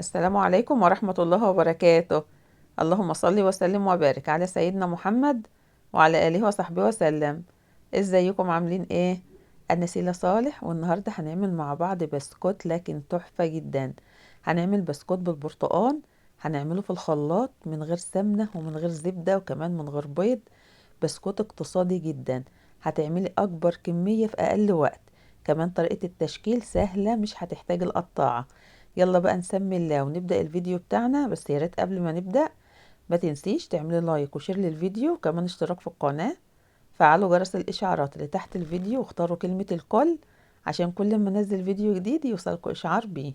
السلام عليكم ورحمة الله وبركاته. اللهم صل وسلم وبارك على سيدنا محمد وعلى آله وصحبه وسلم. ازيكم عاملين ايه؟ انا سيلة صالح، والنهاردة هنعمل مع بعض بسكوت لكن تحفة جدا. هنعمل بسكوت بالبرتقال. هنعمله في الخلاط من غير سمنة ومن غير زبدة وكمان من غير بيض. بسكوت اقتصادي جدا. هتعملي اكبر كمية في اقل وقت. كمان طريقة التشكيل سهلة، مش هتحتاج القطاعة. يلا بقى نسمي الله ونبدأ الفيديو بتاعنا. بس يا ريت قبل ما نبدأ ما تنسيش تعملي لايك وشير للفيديو، وكمان اشتراك في القناة. فعلوا جرس الاشعارات اللي تحت الفيديو واختاروا كلمة الكل عشان كل ما انزل فيديو جديد يوصلكوا اشعار بيه.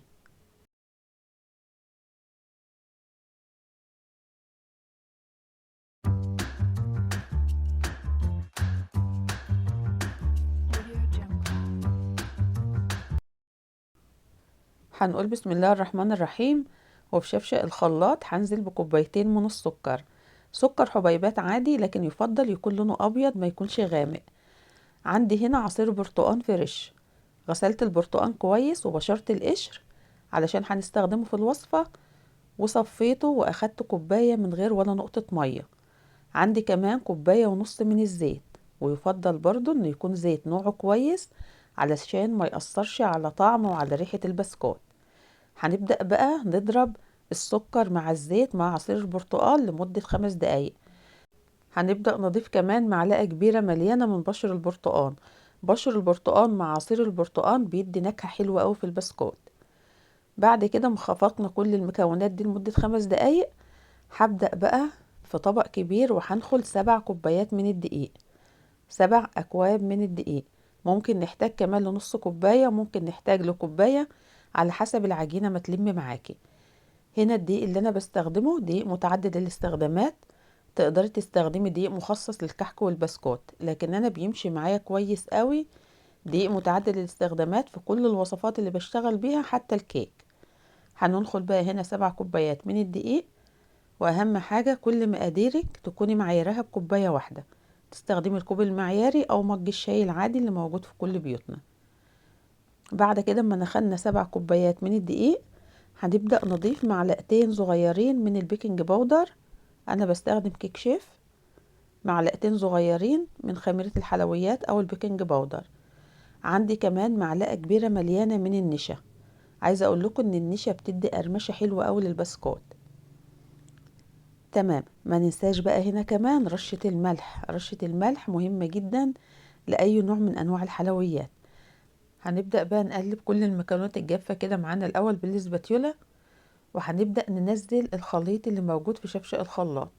هنقول بسم الله الرحمن الرحيم. وفي شفشق الخلاط هنزل بكوبايتين من السكر. سكر حبيبات عادي، لكن يفضل يكون لونه ابيض ما يكونش غامق. عندي هنا عصير برتقان فريش. غسلت البرتقان كويس وبشرت القشر علشان هنستخدمه في الوصفة، وصفيته واخدت كوباية من غير ولا نقطة مية. عندي كمان كوباية ونص من الزيت، ويفضل برضو انه يكون زيت نوعه كويس علشان ما يأثرش على طعم وعلى ريحة البسكوت. هنبدأ بقى نضرب السكر مع الزيت مع عصير البرتقال لمدة 5 دقايق. هنبدأ نضيف كمان معلقة كبيرة مليانة من بشر البرتقال. بشر البرتقال مع عصير البرتقال بيدي نكهة حلوة قوي في البسكوت. بعد كده خفقنا كل المكونات دي لمدة 5 دقايق. هبدأ بقى في طبق كبير وهنخل 7 كوبايات من الدقيق. 7 أكواب من الدقيق. ممكن نحتاج كمان لنص كوباية، وممكن نحتاج لكوباية على حسب العجينة ما تلم معاكي. هنا الدقيق اللي أنا بستخدمه دقيق متعدد الاستخدامات. تقدري تستخدمي دقيق مخصص للكحك والبسكوت، لكن أنا بيمشي معايا كويس قوي دقيق متعدد الاستخدامات في كل الوصفات اللي بشتغل بيها حتى الكيك. هندخل بقى هنا 7 كوبايات من الدقيق. واهم حاجة كل مقاديرك تكوني معيراها بكوباية واحدة. تستخدمي الكوب المعياري او مج الشاي العادي اللي موجود في كل بيوتنا. بعد كده اما نخلنا 7 كوبايات من الدقيق، هنبدأ نضيف معلقتين صغيرين من البيكنج باودر. انا بستخدم كيك شيف. معلقتين صغيرين من خميرة الحلويات او البيكنج باودر. عندي كمان معلقة كبيرة مليانة من النشا. عايزة اقول لكم ان النشا بتدي قرمشة حلوة قوي للبسكوت. تمام. ما ننساش بقى هنا كمان رشة الملح. رشة الملح مهمة جدا لأي نوع من أنواع الحلويات. هنبدأ بقى نقلب كل المكونات الجافة كده معانا الأول بالسباتيولا، وهنبدأ ننزل الخليط اللي موجود في شفشق الخلاط.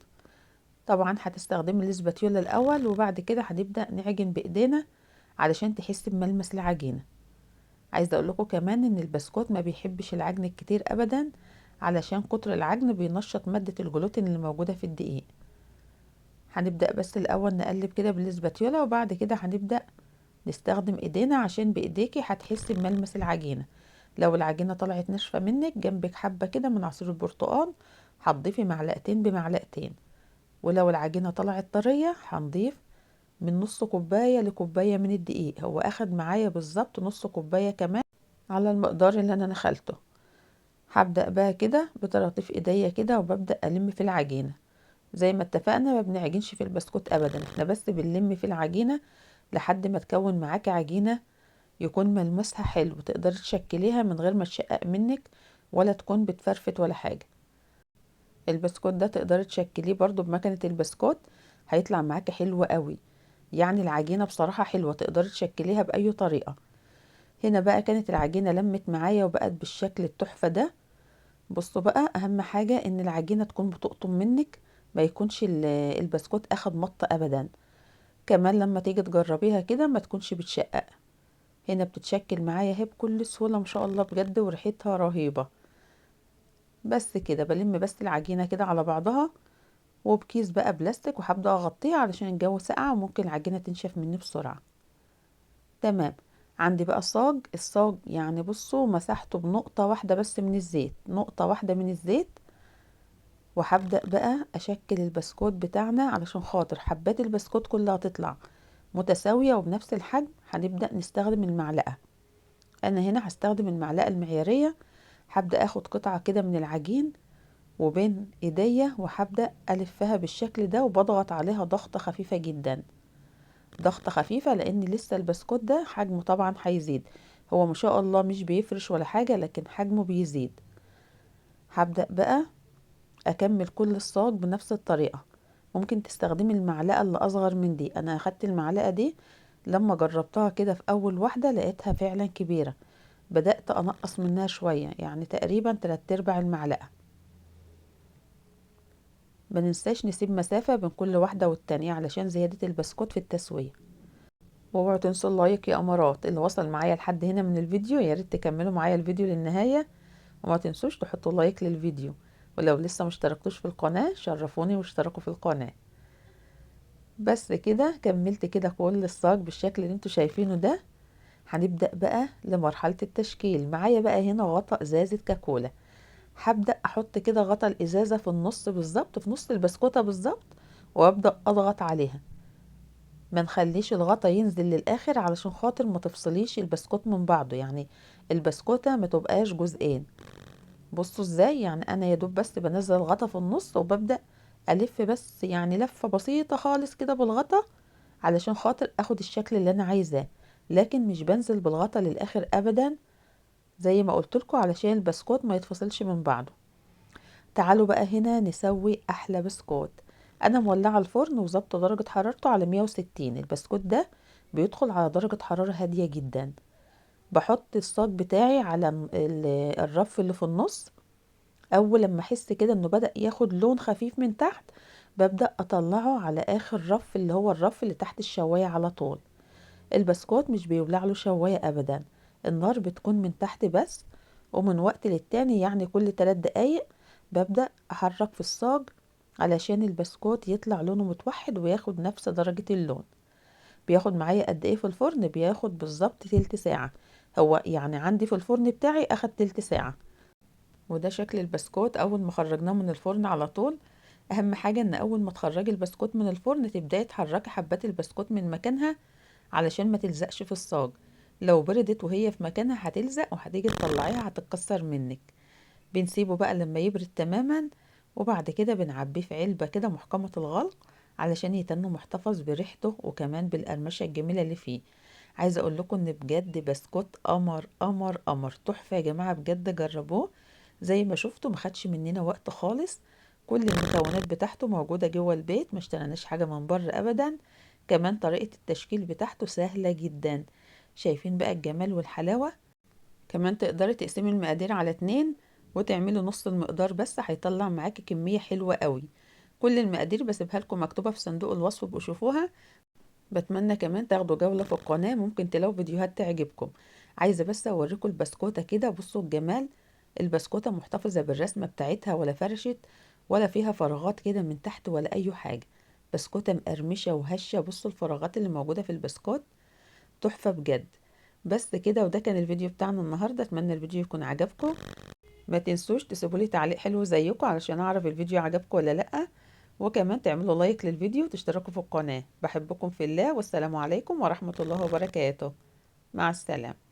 طبعا هتستخدمي السباتيولا الأول، وبعد كده هنبدأ نعجن بإيدينا علشان تحس بملمس العجينة. عايزة أقول لكم كمان إن البسكوت ما بيحبش العجن الكتير أبدا، علشان كتر العجن بينشط مادة الجلوتين اللي موجودة في الدقيق. هنبدأ بس الأول نقلب كده بالسباتيولا، وبعد كده هنبدأ نستخدم ايدينا عشان بايديكي هتحسي بملمس العجينة. لو العجينة طلعت ناشفة منك، جنبك حبة كده من عصير البرتقال هتضيفي معلقتين بمعلقتين. ولو العجينة طلعت طرية هنضيف من نص كوباية لكوباية من الدقيق. هو اخد معايا بالظبط نص كوباية كمان على المقدار اللي انا نخلته. هبدأ بقى كده بطراطيف ايديا كده وببدأ الم في العجينة. زي ما اتفقنا ما بنعجنش في البسكوت ابدا، احنا بس بنلم في العجينة لحد ما تكون معاكي عجينة يكون ملمسها حلو، تقدري تشكليها من غير ما تشقق منك ولا تكون بتفرفت ولا حاجة. البسكوت ده تقدري تشكليه برضو بمكنة البسكوت، هيطلع معاكي حلو قوي. يعني العجينة بصراحة حلوة، تقدري تشكليها بأي طريقة. هنا بقى كانت العجينة لمت معايا وبقت بالشكل التحفة ده. بصوا بقى، اهم حاجة ان العجينة تكون بتقطم منك، ما يكونش البسكوت اخد مط ابدا. كمان لما تيجي تجربيها كده ما تكونش بتشقق. هنا بتتشكل معايا اهي بكل سهولة ما شاء الله بجد، وريحتها رهيبة. بس كده بلم بس العجينة كده على بعضها، وبكيس بقى بلاستيك، وهبدأ اغطيها علشان الجو ساقع وممكن العجينة تنشف مني بسرعة. تمام. عندي بقى الصاج يعني بصوا مسحته بنقطة واحدة بس من الزيت، نقطة واحدة من الزيت. وهبدأ بقى اشكل البسكوت بتاعنا علشان خاطر حبات البسكوت كلها تطلع متساوية وبنفس الحجم. هنبدأ نستخدم المعلقة. انا هنا هستخدم المعلقة المعيارية هبدأ اخد قطعة كده من العجين وبين ايديا وهبدأ الفها بالشكل ده، وبضغط عليها ضغطة خفيفة جدا، ضغطة خفيفة، لان لسه البسكوت ده حجمه طبعا هيزيد. هو ما شاء الله مش بيفرش ولا حاجة، لكن حجمه بيزيد. هبدأ بقى اكمل كل الصاج بنفس الطريقة. ممكن تستخدمي المعلقة اللي اصغر من دي. انا اخدت المعلقة دي لما جربتها كده في اول واحدة لقيتها فعلا كبيرة، بدأت انقص منها شوية، يعني تقريبا 3/4 المعلقة. ما ننساش نسيب مسافة بين كل واحدة والتانية علشان زيادة البسكوت في التسوية. واوعوا تنسوا اللايك يا امارات. اللي وصل معايا لحد هنا من الفيديو يا ريت تكملوا معايا الفيديو للنهاية، وما تنسوش تحطوا لايك للفيديو. ولو لسه مشتركتوش في القناة شرفوني واشتركوا في القناة. بس كده كملت كده كل الصاج بالشكل اللي انتوا شايفينه ده. هنبدأ بقى لمرحلة التشكيل. معايا بقى هنا غطا ازازة كاكولا. هبدأ احط كده غطا الازازة في النص بالظبط، في نص البسكوتة بالظبط، وابدأ اضغط عليها. ما نخليش الغطا ينزل للاخر علشان خاطر ما تفصليش البسكوت من بعضه، يعني البسكوتة ما تبقاش جزئين. بصوا ازاي، يعني انا يا دوب بس بنزل الغطا في النص وببدأ الف بس، يعني لفة بسيطة خالص كده بالغطا علشان خاطر اخد الشكل اللي انا عايزاه، لكن مش بنزل بالغطا للاخر ابدا زي ما قلت لكم علشان البسكوت ما يتفصلش من بعضه. تعالوا بقى هنا نسوي احلى بسكوت. انا مولعه الفرن وظبط درجه حرارته على 160. البسكوت ده بيدخل على درجه حراره هاديه جدا. بحط الصاج بتاعي على الرف اللي في النص. اول لما احس كده انه بدأ ياخد لون خفيف من تحت، ببدأ اطلعه على اخر رف اللي هو الرف اللي تحت الشواية على طول. البسكوت مش بيولع له شواية ابدا، النار بتكون من تحت بس. ومن وقت للتاني يعني كل 3 دقايق ببدأ احرك في الصاج علشان البسكوت يطلع لونه متوحد وياخد نفس درجة اللون. بياخد معايا قد ايه في الفرن؟ بياخد بالظبط تلت ساعة. هو يعني عندي في الفرن بتاعي اخد تلت ساعة. وده شكل البسكوت اول ما خرجناه من الفرن على طول. اهم حاجة ان اول ما تخرجي البسكوت من الفرن تبداي تحركي حبات البسكوت من مكانها علشان ما تلزقش في الصاج. لو بردت وهي في مكانها هتلزق وهتيجي تطلعيها هتتكسر منك. بنسيبه بقى لما يبرد تماما، وبعد كده بنعبيه في علبة كده محكمة الغلق علشان يتنه محتفظ بريحته وكمان بالقرمشة الجميلة اللي فيه. عايزة اقول لكم ان بجد بسكوت قمر قمر قمر تحفة يا جماعة، بجد جربوه. زي ما شفتوا ما خدش مننا وقت خالص. كل المكونات بتاعته موجودة جوه البيت، ما اشتريناش حاجة من بره ابدا. كمان طريقة التشكيل بتاعته سهلة جدا. شايفين بقى الجمال والحلاوة؟ كمان تقدري تقسمي المقادير على 2 وتعملي نص المقدار بس، هيطلع معاكي كمية حلوة قوي. كل المقادير بسيبها لكم مكتوبة في صندوق الوصف بشوفوها. بتمنى كمان تاخدوا جولة في القناة، ممكن تلاقوا فيديوهات تعجبكم. عايزة بس اوريكم البسكوتة كده، بصوا الجمال. البسكوتة محتفظة بالرسمة بتاعتها ولا فرشت ولا فيها فراغات كده من تحت ولا اي حاجة. بسكوتة مقرمشة وهشة، بصوا الفراغات اللي موجودة في البسكوت تحفة بجد. بس كده، وده كان الفيديو بتاعنا النهاردة. اتمنى الفيديو يكون عجبكم. ما تنسوش تسيبوا لي تعليق حلو زيكم علشان اعرف الفيديو عجبكم ولا لا، وكمان تعملوا لايك للفيديو وتشتركوا في القناة. بحبكم في الله، والسلام عليكم ورحمة الله وبركاته. مع السلامة.